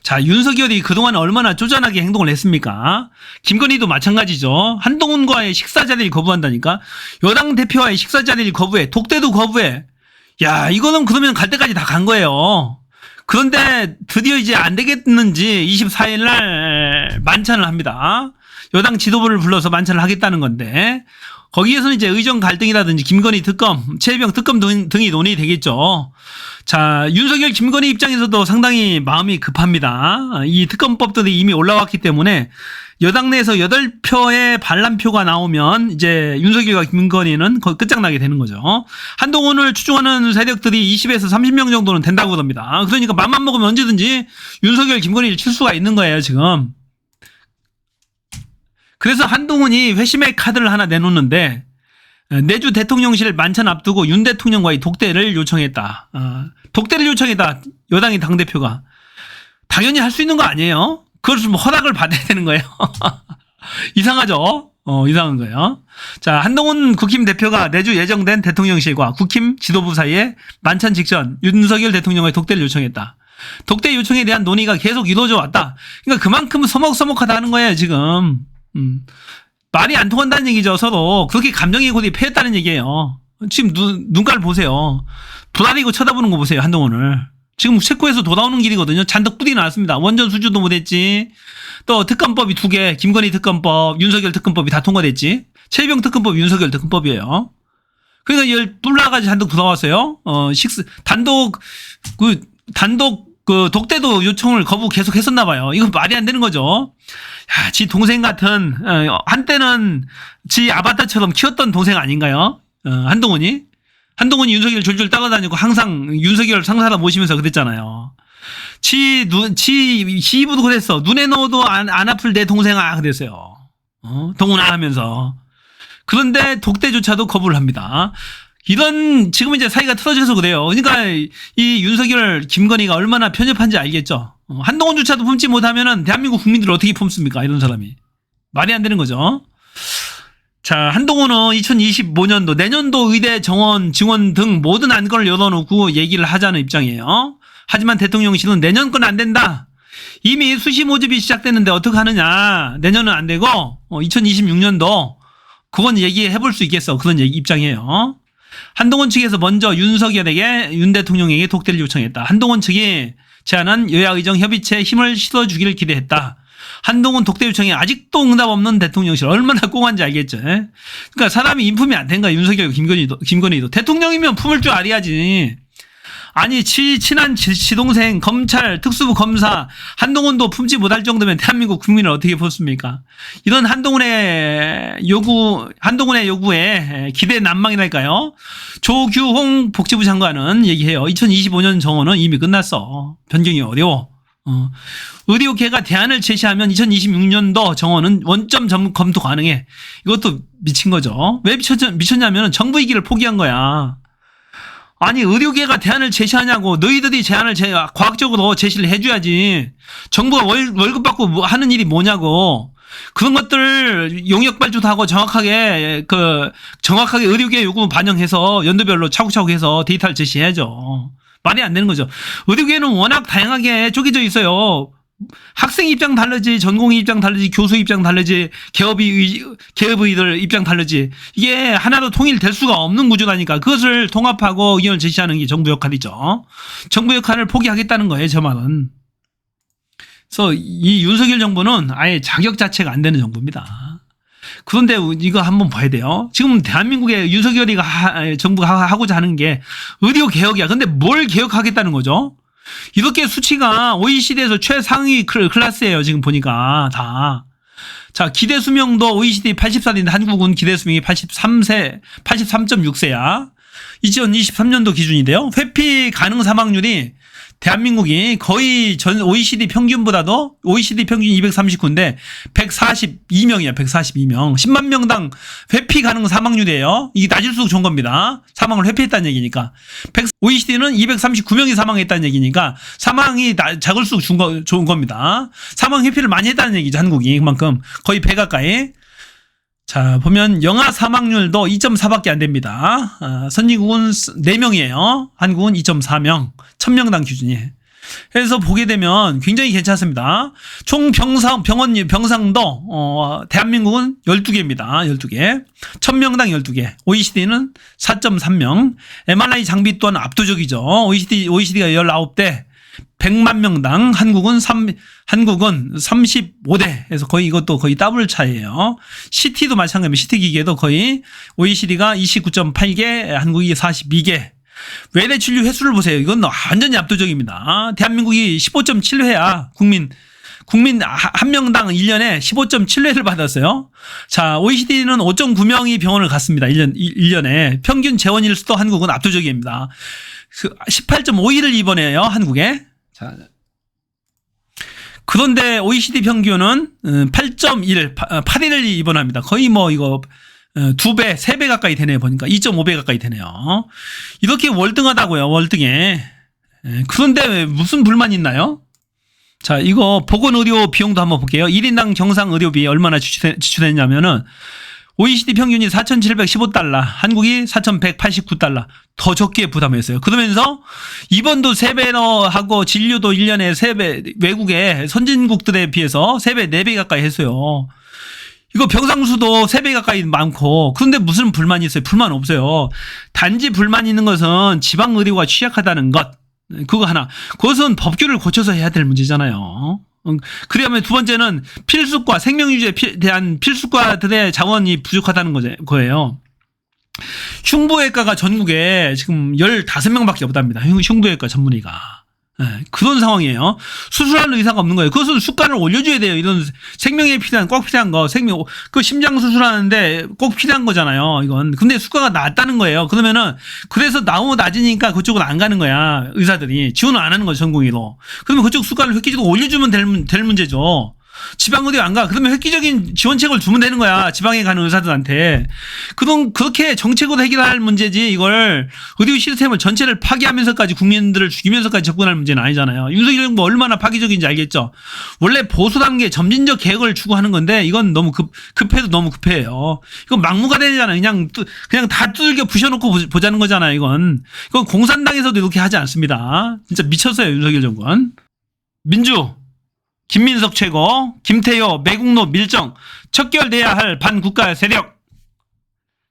자, 윤석열이 그동안 얼마나 쪼잔하게 행동을 했습니까? 김건희도 마찬가지죠. 한동훈과의 식사 자리를 거부한다니까? 여당 대표와의 식사 자리를 거부해. 독대도 거부해. 야, 이거는 그러면 갈 때까지 다 간 거예요. 그런데 드디어 이제 안 되겠는지 24일 날 만찬을 합니다. 여당 지도부를 불러서 만찬을 하겠다는 건데, 거기에서는 이제 의정 갈등이라든지 김건희 특검, 최혜병 특검 등이 논의되겠죠. 자, 윤석열, 김건희 입장에서도 상당히 마음이 급합니다. 이 특검법들이 이미 올라왔기 때문에 여당 내에서 8표의 반란표가 나오면 이제 윤석열과 김건희는 거의 끝장나게 되는 거죠. 한동훈을 추종하는 세력들이 20에서 30명 정도는 된다고 합니다. 그러니까 맘만 먹으면 언제든지 윤석열, 김건희를 칠 수가 있는 거예요, 지금. 그래서 한동훈이 회심의 카드를 하나 내놓는데, 내주 대통령실 만찬 앞두고 윤 대통령과의 독대를 요청했다. 독대를 요청했다. 여당의 당대표가. 당연히 할 수 있는 거 아니에요? 그걸 좀 허락을 받아야 되는 거예요. 이상하죠? 이상한 거예요. 자, 한동훈 국힘 대표가 내주 예정된 대통령실과 국힘 지도부 사이에 만찬 직전 윤석열 대통령의 독대를 요청했다. 독대 요청에 대한 논의가 계속 이루어져 왔다. 그러니까 그만큼 서먹서먹하다는 거예요, 지금. 말이 안 통한다는 얘기죠, 서로. 그렇게 감정의 골이 패였다는 얘기예요. 지금 눈깔 보세요. 도다리고 쳐다보는 거 보세요, 한동훈을. 지금 체코에서 돌아오는 길이거든요. 잔뜩 뿌리 나왔습니다. 원전 수주도 못했지. 또 특검법이 2개, 김건희 특검법, 윤석열 특검법이 다 통과됐지. 최혜병 특검법, 윤석열 특검법이에요. 그러니까 열 뿔나가지고 잔뜩 돌아왔어요. 단독 독대도 요청을 거부 계속 했었나 봐요. 이건 말이 안 되는 거죠. 야, 지 동생 같은, 한때는 지 아바타처럼 키웠던 동생 아닌가요? 한동훈이 윤석열 졸졸 따라다니고 항상 윤석열 상사라 모시면서 그랬잖아요. 지 입으로 그랬어. 눈에 넣어도 안 아플 내 동생아, 그랬어요. 동훈아 하면서. 그런데 독대조차도 거부를 합니다. 지금 이제 사이가 틀어져서 그래요. 그러니까 이 윤석열, 김건희가 얼마나 편협한지 알겠죠. 한동훈조차도 품지 못하면은 대한민국 국민들을 어떻게 품습니까? 이런 사람이. 말이 안 되는 거죠. 자, 한동훈은 2025년도, 내년도 의대 정원, 증원 등 모든 안건을 열어놓고 얘기를 하자는 입장이에요. 하지만 대통령실은 내년 건 안 된다. 이미 수시 모집이 시작됐는데 어떻게 하느냐. 내년은 안 되고, 2026년도, 그건 얘기해 볼 수 있겠어. 그런 입장이에요. 한동훈 측에서 먼저 윤석열에게, 윤 대통령에게 독대를 요청했다. 한동훈 측이 제안한 여야의정 협의체에 힘을 실어주기를 기대했다. 한동훈 독대 요청에 아직도 응답 없는 대통령실. 얼마나 꽁한지 알겠죠. 그러니까 사람이 인품이 안 된 거야. 윤석열, 김건희도. 대통령이면 품을 줄 알아야지. 아니, 친한 지동생, 검찰, 특수부 검사, 한동훈도 품지 못할 정도면 대한민국 국민을 어떻게 품습니까? 이런 한동훈의 요구에 기대 난망이랄까요? 조규홍 복지부 장관은 얘기해요. 2025년 정원은 이미 끝났어. 변경이 어려워. 의료계가 대안을 제시하면 2026년도 정원은 원점 검토 가능해. 이것도 미친 거죠. 왜 미쳤냐면 정부 이기를 포기한 거야. 아니, 의료계가 대안을 제시하냐고. 너희들이 과학적으로 제시를 해줘야지. 정부가 월급 받고 하는 일이 뭐냐고. 그런 것들 용역 발주도 하고 정확하게 의료계 요구 반영해서 연도별로 차곡차곡 해서 데이터를 제시해야죠. 말이 안 되는 거죠. 의료계는 워낙 다양하게 쪼개져 있어요. 학생 입장 다르지, 전공의 입장 다르지, 교수 입장 다르지, 개업의들 입장 다르지. 이게 하나로 통일될 수가 없는 구조라니까. 그것을 통합하고 의견을 제시하는 게 정부 역할이죠. 정부 역할을 포기하겠다는 거예요, 저 말은. 그래서 이 윤석열 정부는 아예 자격 자체가 안 되는 정부입니다. 그런데 이거 한번 봐야 돼요. 지금 대한민국의 윤석열이가 정부가 하고자 하는 게 의료 개혁이야. 근데 뭘 개혁하겠다는 거죠? 이렇게 수치가 OECD에서 최상위 클래스예요. 지금 보니까 다. 자, 기대 수명도 OECD 84인데 한국은 기대 수명이 83.6세야. 2023년도 기준인데요. 회피 가능 사망률이 대한민국이 거의 전 OECD 평균보다도 OECD 평균 239인데 142명이야. 142명. 10만 명당 회피 가능 사망률이에요. 이게 낮을수록 좋은 겁니다. 사망을 회피했다는 얘기니까. OECD는 239명이 사망했다는 얘기니까 사망이 작을수록 좋은 겁니다. 사망 회피를 많이 했다는 얘기죠. 한국이 그만큼 거의 100 가까이. 자, 보면 영아 사망률도 2.4밖에 안 됩니다. 선진국은 4명이에요. 한국은 2.4명. 1000명당 기준이. 해서 보게 되면 굉장히 괜찮습니다. 총 병상도 대한민국은 12개입니다. 12개. 1000명당 12개. OECD는 4.3명. MRI 장비 또한 압도적이죠. OECD가 19대. 100만 명당 한국은 35대. 그래서 거의 이것도 거의 더블 차이예요. CT도 마찬가지입니다. CT 기계도 거의 OECD가 29.8개, 한국이 42개. 외래 진료 횟수를 보세요. 이건 완전히 압도적입니다. 대한민국이 15.7회야. 국민 한 명당 1년에 15.7회를 받았어요. 자, OECD는 5.9명이 병원을 갔습니다. 1년에. 평균 재원일 수도 한국은 압도적입니다. 18.5일을 입원해요, 한국에. 자. 그런데 OECD 평균은 8.1, 8일을 입원합니다. 거의 뭐 이거 2배, 3배 가까이 되네요. 보니까 2.5배 가까이 되네요. 이렇게 월등하다고요. 월등해. 그런데 무슨 불만이 있나요? 자, 이거 보건의료 비용도 한번 볼게요. 1인당 경상의료비 얼마나 지출했냐면은 OECD 평균이 4,715달러, 한국이 4,189달러 더 적게 부담했어요. 그러면서 입원도 3배로 하고 진료도 1년에 3배, 외국의 선진국들에 비해서 3배, 4배 가까이 했어요. 이거 병상수도 3배 가까이 많고, 그런데 무슨 불만이 있어요? 불만 없어요. 단지 불만 있는 것은 지방의료가 취약하다는 것. 그거 하나. 그것은 법규를 고쳐서 해야 될 문제잖아요. 그다음에 두 번째는 필수과, 생명유지에 대한 필수과들의 자원이 부족하다는 거예요. 흉부외과가 전국에 지금 15명밖에 없답니다. 흉부외과 전문의가. 네, 그런 상황이에요. 수술할 의사가 없는 거예요. 그것은 수가를 올려줘야 돼요. 이런 생명에 꼭 필요한 거, 그 심장 수술하는데 꼭 필요한 거잖아요. 이건. 근데 수가가 낮다는 거예요. 그러면은, 그래서 너무 낮으니까 그쪽은 안 가는 거야. 의사들이. 지원을 안 하는 거죠, 전공의로. 그러면 그쪽 수가를 획기적으로 올려주면 될 문제죠. 지방의료 안 가. 그러면 획기적인 지원책을 주면 되는 거야. 지방에 가는 의사들한테. 그렇게 정책으로 해결할 문제지, 이걸 의료 시스템을 전체를 파괴하면서까지 국민들을 죽이면서까지 접근할 문제는 아니잖아요. 윤석열 정부 얼마나 파괴적인지 알겠죠? 원래 보수라는 게 점진적 계획을 추구하는 건데, 이건 너무 급해도 너무 급해요. 이건 막무가내잖아요. 그냥 다 두들겨 부셔놓고 보자는 거잖아요, 이건. 이건 공산당에서도 이렇게 하지 않습니다. 진짜 미쳤어요, 윤석열 정권. 민주. 김민석 최고, 김태효, 매국노 밀정, 척결돼야 할 반국가 세력.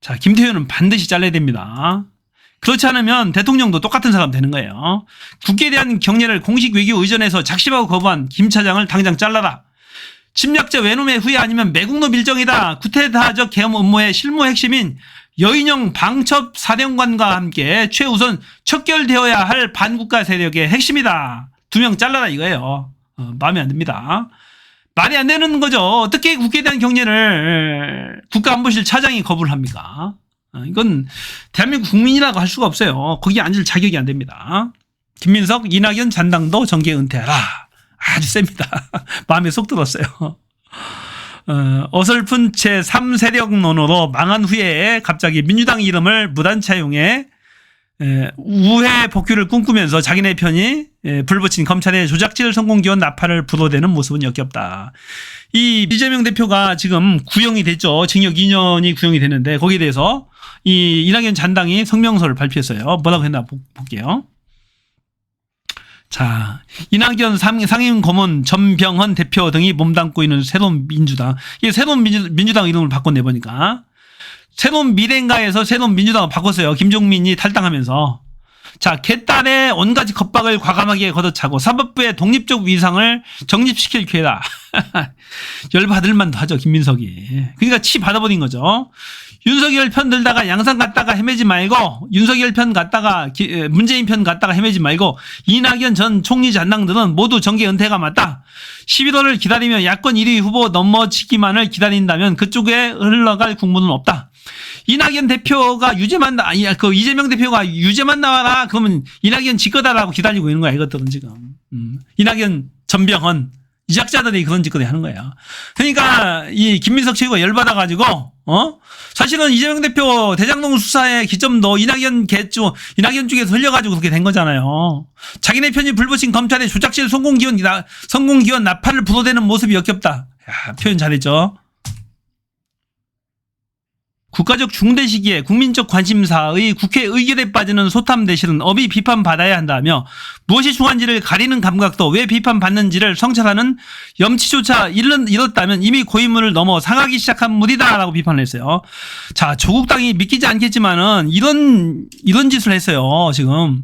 자, 김태효는 반드시 잘라야 됩니다. 그렇지 않으면 대통령도 똑같은 사람 되는 거예요. 국회에 대한 경례를 공식 외교 의전에서 작심하고 거부한 김 차장을 당장 잘라라. 침략자 외놈의 후예 아니면 매국노 밀정이다. 구태타적 계엄 업무의 실무 핵심인 여인영 방첩 사령관과 함께 최우선 척결되어야 할 반국가 세력의 핵심이다. 2명 잘라라 이거예요. 마음에 안 듭니다. 말이 안 되는 거죠. 어떻게 국회에 대한 경례를 국가안보실 차장이 거부를 합니까? 이건 대한민국 국민이라고 할 수가 없어요. 거기 앉을 자격이 안 됩니다. 김민석, 이낙연 잔당도 정계 은퇴하라. 아주 셉니다. 마음에 쏙 들었어요. 어설픈 제3세력론으로 망한 후에 갑자기 민주당 이름을 무단 차용해 우회 복귀를 꿈꾸면서 자기네 편이 불붙인 검찰의 조작질 성공기원 나팔을 불어대는 모습은 역겹다. 이 이재명 대표가 지금 구형이 됐죠. 징역 2년이 구형이 됐는데 거기에 대해서 이 이낙연 잔당이 성명서를 발표했어요. 뭐라고 했나 볼게요. 자, 이낙연 상임 고문 전병헌 대표 등이 몸담고 있는 새로운 민주당. 이게 새로운 민주당 이름을 바꿔내보니까 새로운 미래인가에서 새로운 민주당을 바꿨어요. 김종민이 탈당하면서. 자, 개딸의 온가지 겁박을 과감하게 걷어차고 사법부의 독립적 위상을 정립시킬 기회다. 열받을 만도 하죠, 김민석이. 그러니까 치 받아버린 거죠. 윤석열 편 들다가 양산 갔다가 헤매지 말고, 윤석열 편 갔다가 문재인 편 갔다가 헤매지 말고, 이낙연 전 총리 잔당들은 모두 정계 은퇴가 맞다. 11월을 기다리며 야권 1위 후보 넘어지기만을 기다린다면 그쪽에 흘러갈 국무는 없다. 이낙연 대표가 이재명 대표가 유죄만 나와라. 그러면 이낙연 지 거다라고 기다리고 있는 거야, 이것들은 지금. 이낙연, 전병헌, 이 작자들이 그런 짓거리 하는 거예요. 그러니까 이 김민석 최고가 열받아가지고, 사실은 이재명 대표 대장동 수사의 기점도 이낙연 쪽에서 흘려가지고 그렇게 된 거잖아요. 자기네 편이 불붙인 검찰의 조작실 성공기원 나팔을 불어대는 모습이 역겹다. 야, 표현 잘했죠. 국가적 중대 시기에 국민적 관심사의 국회 의결에 빠지는 소탐 대실은 엄히 비판받아야 한다며 무엇이 중요한지를 가리는 감각도 왜 비판받는지를 성찰하는 염치조차 잃었다면 이미 고인물을 넘어 상하기 시작한 물이다라고 비판을 했어요. 자, 조국 당이 믿기지 않겠지만은 이런 짓을 했어요. 지금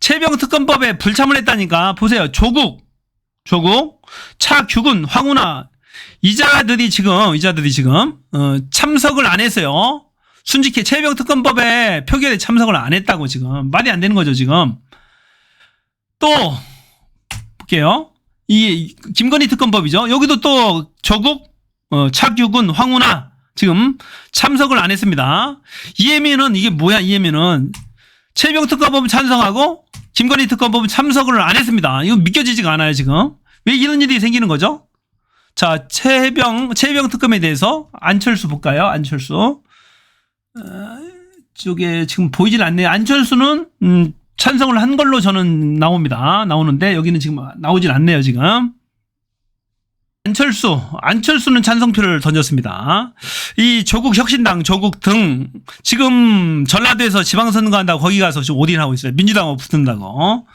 최병 특검법에 불참을 했다니까. 보세요. 조국, 차규근, 황운하 이자들이 지금 참석을 안 했어요. 순직해 최병 특검법에 표결에 참석을 안 했다고. 지금 말이 안 되는 거죠. 지금 또 볼게요. 이 김건희 특검법이죠. 여기도 또 조국, 차규근, 황운하 지금 참석을 안 했습니다. 이해면은 이게 뭐야? 이해면은 최병 특검법은 찬성하고 김건희 특검법은 참석을 안 했습니다. 이거 믿겨지지가 않아요. 지금 왜 이런 일이 생기는 거죠? 자, 최병 특검에 대해서 안철수 볼까요? 안철수 쪽에 지금 보이질 않네요. 안철수는 찬성을 한 걸로 저는 나오는데 여기는 지금 나오질 않네요. 지금 안철수는 찬성표를 던졌습니다. 이 조국 혁신당, 조국 등 지금 전라도에서 지방선거 한다고 거기 가서 지금 올인하고 있어요. 민주당하고 붙는다고.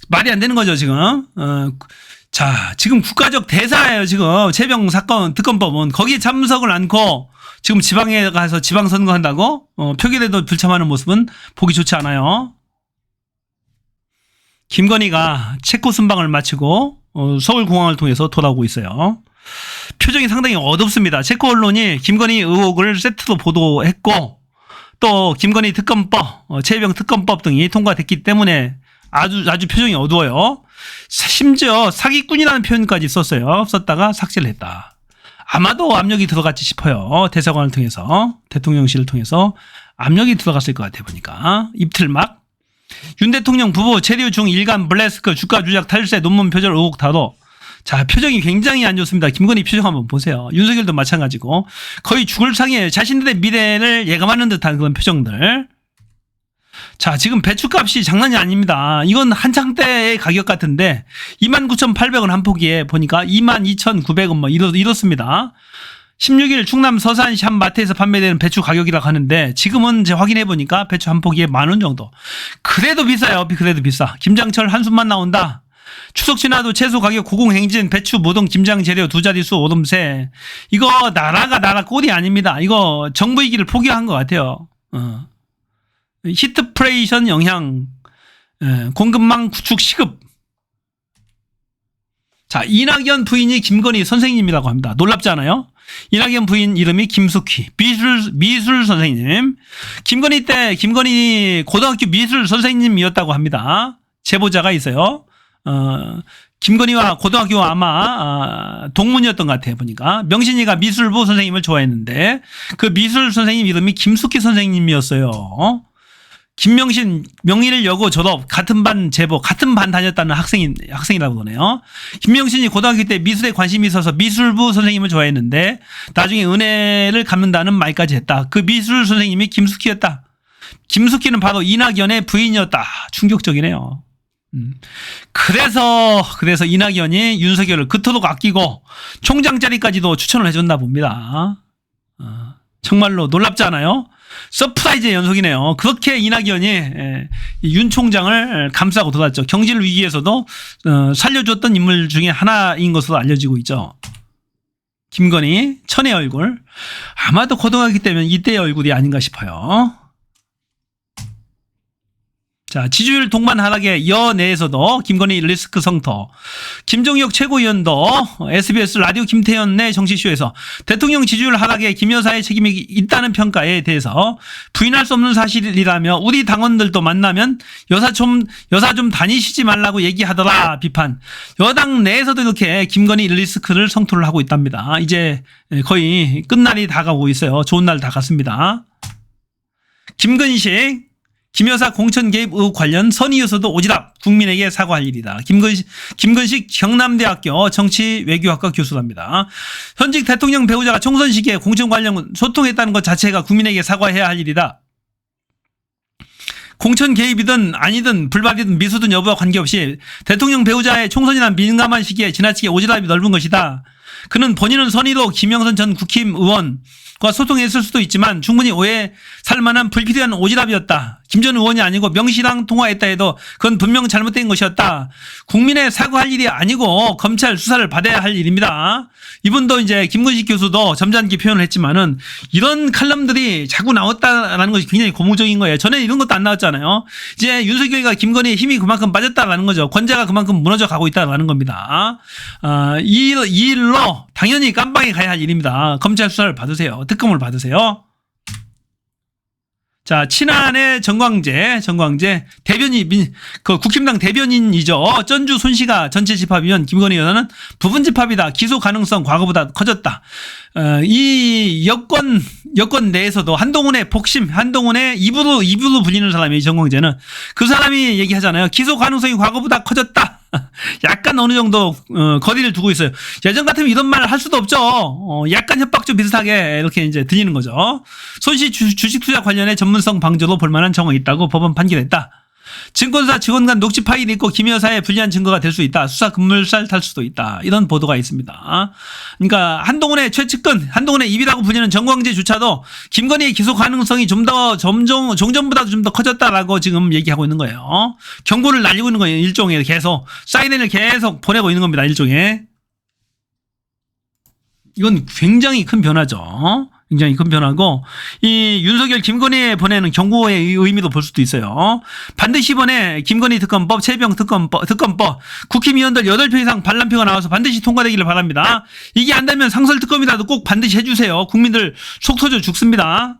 말이 안 되는 거죠. 지금. 자, 지금 국가적 대사예요. 지금 최병 사건 특검법은 거기에 참석을 않고 지금 지방에 가서 지방선거 한다고 표결에도 불참하는 모습은 보기 좋지 않아요. 김건희가 체코 순방을 마치고 서울공항을 통해서 돌아오고 있어요. 표정이 상당히 어둡습니다. 체코 언론이 김건희 의혹을 세트로 보도했고 또 김건희 특검법, 최병 특검법 등이 통과됐기 때문에 아주 표정이 어두워요. 심지어 사기꾼이라는 표현까지 썼다가 삭제를 했다. 아마도 압력이 들어갔지 싶어요. 대사관을 통해서, 대통령실을 통해서 압력이 들어갔을 것 같아 보니까. 입틀막. 윤 대통령 부부 체류 중 일간 블래스크 주가 조작 탈세 논문 표절 의혹 다도. 자, 표정이 굉장히 안 좋습니다. 김건희 표정 한번 보세요. 윤석열도 마찬가지고 거의 죽을 상이에요. 자신들의 미래를 예감하는 듯한 그런 표정들. 자, 지금 배추값이 장난이 아닙니다. 이건 한창 때의 가격 같은데 29,800원 한 포기에 보니까 22,900원 뭐 이렇습니다. 16일 충남 서산시 한 마트에서 판매되는 배추 가격이라고 하는데 지금은 이제 확인해 보니까 배추 한 포기에 10,000원 정도. 그래도 비싸요. 그래도 비싸. 김장철 한숨만 나온다. 추석 지나도 채소 가격 고공행진, 배추, 모동, 김장 재료 두 자릿수 오름세. 이거 나라 꼴이 아닙니다. 이거 정부이기를 포기한 것 같아요. 히트플레이션 영향, 공급망 구축 시급. 자, 이낙연 부인이 김건희 선생님이라고 합니다. 놀랍지 않아요? 이낙연 부인 이름이 김숙희, 미술 선생님. 김건희 고등학교 미술 선생님이었다고 합니다. 제보자가 있어요. 김건희와 고등학교 아마 동문이었던 것 같아요. 보니까 명신이가 미술부 선생님을 좋아했는데 그 미술 선생님 이름이 김숙희 선생님이었어요. 김명신 명의를 여고 졸업 같은 반 제보 같은 반 다녔다는 학생이라고 그러네요. 김명신이 고등학교 때 미술에 관심이 있어서 미술부 선생님을 좋아했는데 나중에 은혜를 갚는다는 말까지 했다. 그 미술 선생님이 김숙희였다. 김숙희는 바로 이낙연의 부인이었다. 충격적이네요. 그래서 이낙연이 윤석열을 그토록 아끼고 총장 자리까지도 추천을 해줬나 봅니다. 정말로 놀랍지 않아요? 서프라이즈의 연속이네요. 그렇게 이낙연이 윤 총장을 감싸고 돌았죠. 경질 위기에서도 살려줬던 인물 중에 하나인 것으로 알려지고 있죠. 김건희 천의 얼굴. 아마도 고등학교 때면 이때의 얼굴이 아닌가 싶어요. 자, 지지율 동반 하락에 여내에서도 김건희 리스크 성토. 김종혁 최고위원도 SBS 라디오 김태현 내 정치쇼에서 대통령 지지율 하락에 김 여사의 책임이 있다는 평가에 대해서 부인할 수 없는 사실이라며 우리 당원들도 만나면 여사 좀 다니시지 말라고 얘기하더라 비판. 여당 내에서도 이렇게 김건희 리스크를 성토를 하고 있답니다. 이제 거의 끝날이 다가오고 있어요. 좋은 날 다갔습니다. 김근식 김여사 공천 개입 의혹 관련 선의여서도 오지랖 국민에게 사과할 일이다. 김근식 경남대학교 정치외교학과 교수랍니다. 현직 대통령 배우자가 총선 시기에 공천 관련 소통했다는 것 자체가 국민에게 사과해야 할 일이다. 공천 개입이든 아니든 불발이든 미수든 여부와 관계없이 대통령 배우자의 총선이란 민감한 시기에 지나치게 오지랖이 넓은 것이다. 그는 본인은 선의로 김영선 전 국힘의원과 소통했을 수도 있지만 충분히 오해 살 만한 불필요한 오지랖이었다. 김 전 의원이 아니고 명시랑 통화했다 해도 그건 분명 잘못된 것이었다. 국민의 사과할 일이 아니고 검찰 수사를 받아야 할 일입니다. 이분도 이제 김근식 교수도 점잖게 표현을 했지만은 이런 칼럼들이 자꾸 나왔다라는 것이 굉장히 고무적인 거예요. 전에 이런 것도 안 나왔잖아요. 이제 윤석열과 김건희의 힘이 그만큼 빠졌다라는 거죠. 권좌가 그만큼 무너져 가고 있다라는 겁니다. 이 일로 당연히 깜빵에 가야 할 일입니다. 검찰 수사를 받으세요. 특검을 받으세요. 자, 친한의 정광재 대변인, 그 국힘당 대변인이죠. 전주 손시가 전체 집합이면 김건희 여사는 부분 집합이다. 기소 가능성 과거보다 커졌다. 이 여권 내에서도 한동훈의 복심, 한동훈의 입으로 불리는 사람이 정광재는 그 사람이 얘기하잖아요. 기소 가능성이 과거보다 커졌다. 약간 어느 정도 거리를 두고 있어요. 예전 같으면 이런 말 할 수도 없죠. 약간 협박조 비슷하게 이렇게 이제 들리는 거죠. 손씨 주식 투자 관련해 전문성 방조로 볼 만한 정황이 있다고 법원 판결했다. 증권사 직원 간 녹취 파일이 있고 김 여사의 불리한 증거가 될 수 있다. 수사 급물살 탈 수도 있다. 이런 보도가 있습니다. 그러니까 한동훈의 최측근, 한동훈의 입이라고 불리는 정광재조차도 김건희의 기소 가능성이 종전보다 좀 더 커졌다라고 지금 얘기하고 있는 거예요. 경고를 날리고 있는 거예요. 일종의 계속 사인을 계속 보내고 있는 겁니다. 일종의. 이건 굉장히 큰 변화죠. 굉장히 큰 변화고, 이 윤석열 김건희에 보내는 경고의 의미도 볼 수도 있어요. 반드시 이번에 김건희 특검법, 최병 특검법, 국힘의원들 8표 이상 반란표가 나와서 반드시 통과되기를 바랍니다. 이게 안 되면 상설 특검이라도 꼭 반드시 해주세요. 국민들 속 터져 죽습니다.